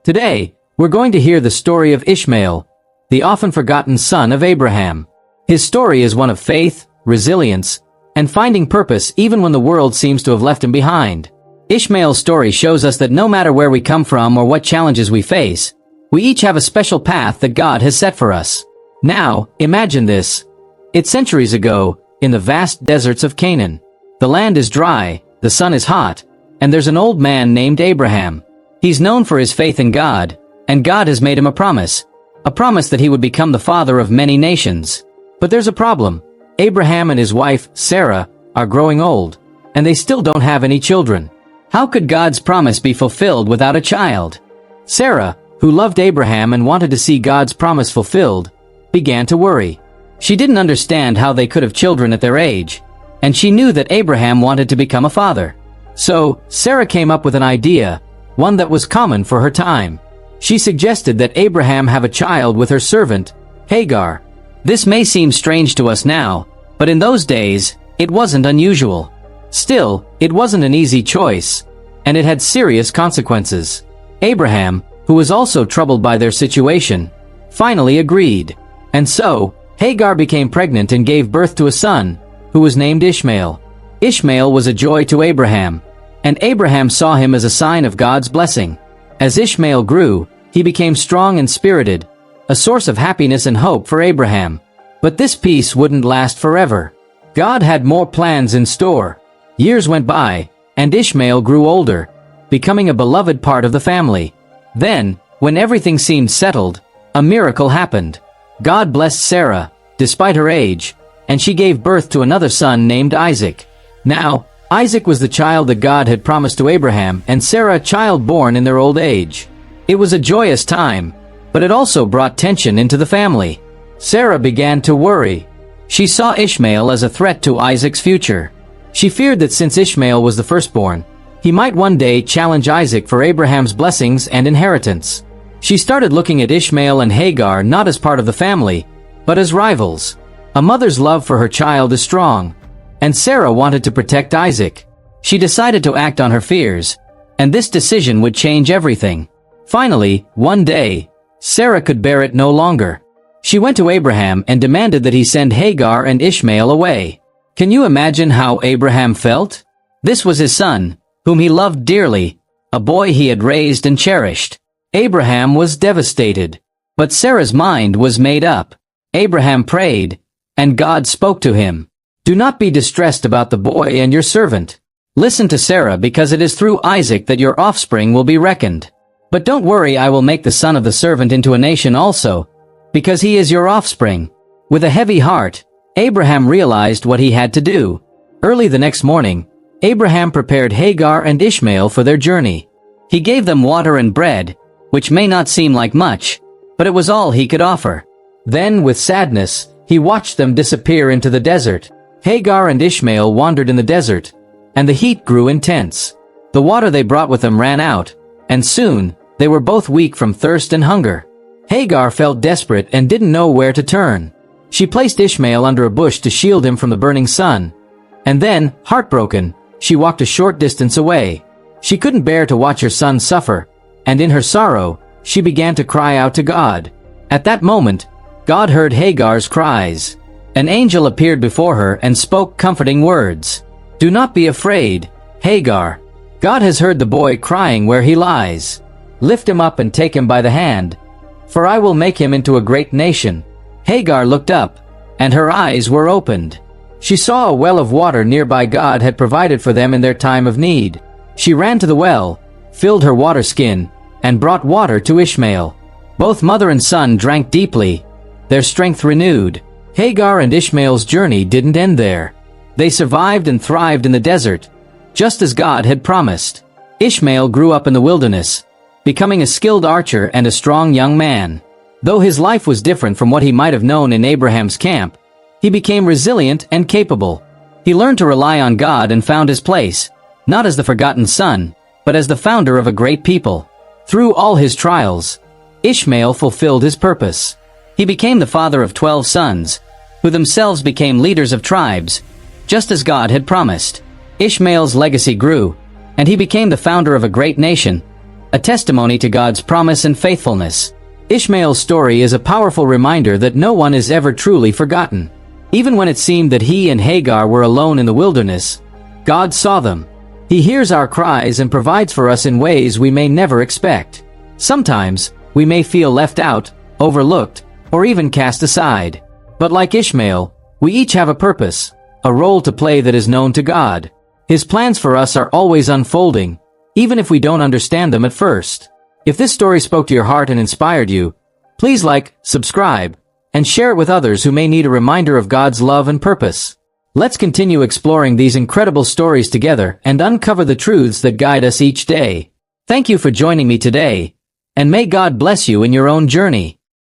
Today, we're going to hear the story of Ishmael, the often forgotten son of Abraham. His story is one of faith, resilience, and finding purpose even when the world seems to have left him behind. Ishmael's story shows us that no matter where we come from or what challenges we face, we each have a special path that God has set for us. Now, imagine this. It's centuries ago, in the vast deserts of Canaan. The land is dry, the sun is hot, and there's an old man named Abraham. He's known for his faith in God, and God has made him a promise that he would become the father of many nations. But there's a problem. Abraham and his wife, Sarah, are growing old, and they still don't have any children. How could God's promise be fulfilled without a child? Sarah, who loved Abraham and wanted to see God's promise fulfilled, began to worry. She didn't understand how they could have children at their age, and she knew that Abraham wanted to become a father. So, Sarah came up with an idea, one that was common for her time. She suggested that Abraham have a child with her servant, Hagar. This may seem strange to us now, but in those days, it wasn't unusual. Still, it wasn't an easy choice, and it had serious consequences. Abraham, who was also troubled by their situation, finally agreed. And so, Hagar became pregnant and gave birth to a son, who was named Ishmael. Ishmael was a joy to Abraham, and Abraham saw him as a sign of God's blessing. As Ishmael grew, he became strong and spirited, a source of happiness and hope for Abraham. But this peace wouldn't last forever. God had more plans in store. Years went by, and Ishmael grew older, becoming a beloved part of the family. Then, when everything seemed settled, a miracle happened. God blessed Sarah, despite her age, and she gave birth to another son named Isaac. Now, Isaac was the child that God had promised to Abraham and Sarah, a child born in their old age. It was a joyous time, but it also brought tension into the family. Sarah began to worry. She saw Ishmael as a threat to Isaac's future. She feared that since Ishmael was the firstborn, he might one day challenge Isaac for Abraham's blessings and inheritance. She started looking at Ishmael and Hagar not as part of the family, but as rivals. A mother's love for her child is strong, and Sarah wanted to protect Isaac. She decided to act on her fears, and this decision would change everything. Finally, one day, Sarah could bear it no longer. She went to Abraham and demanded that he send Hagar and Ishmael away. Can you imagine how Abraham felt? This was his son, whom he loved dearly, a boy he had raised and cherished. Abraham was devastated, but Sarah's mind was made up. Abraham prayed, and God spoke to him. Do not be distressed about the boy and your servant. Listen to Sarah, because it is through Isaac that your offspring will be reckoned. But don't worry, I will make the son of the servant into a nation also, because he is your offspring. With a heavy heart, Abraham realized what he had to do. Early the next morning, Abraham prepared Hagar and Ishmael for their journey. He gave them water and bread, which may not seem like much, but it was all he could offer. Then, with sadness, he watched them disappear into the desert. Hagar and Ishmael wandered in the desert, and the heat grew intense. The water they brought with them ran out, and soon, they were both weak from thirst and hunger. Hagar felt desperate and didn't know where to turn. She placed Ishmael under a bush to shield him from the burning sun, and then, heartbroken, she walked a short distance away. She couldn't bear to watch her son suffer, and in her sorrow, she began to cry out to God. At that moment, God heard Hagar's cries. An angel appeared before her and spoke comforting words. Do not be afraid, Hagar. God has heard the boy crying where he lies. Lift him up and take him by the hand, for I will make him into a great nation. Hagar looked up, and her eyes were opened. She saw a well of water nearby God had provided for them in their time of need. She ran to the well, filled her water skin, and brought water to Ishmael. Both mother and son drank deeply, their strength renewed. Hagar and Ishmael's journey didn't end there. They survived and thrived in the desert, just as God had promised. Ishmael grew up in the wilderness, becoming a skilled archer and a strong young man. Though his life was different from what he might have known in Abraham's camp, he became resilient and capable. He learned to rely on God and found his place, not as the forgotten son, but as the founder of a great people. Through all his trials, Ishmael fulfilled his purpose. He became the father of 12 sons, who themselves became leaders of tribes, just as God had promised. Ishmael's legacy grew, and he became the founder of a great nation, a testimony to God's promise and faithfulness. Ishmael's story is a powerful reminder that no one is ever truly forgotten. Even when it seemed that he and Hagar were alone in the wilderness, God saw them. He hears our cries and provides for us in ways we may never expect. Sometimes, we may feel left out, overlooked, or even cast aside. But like Ishmael, we each have a purpose, a role to play that is known to God. His plans for us are always unfolding, even if we don't understand them at first. If this story spoke to your heart and inspired you, please like, subscribe, and share it with others who may need a reminder of God's love and purpose. Let's continue exploring these incredible stories together and uncover the truths that guide us each day. Thank you for joining me today, and may God bless you in your own journey.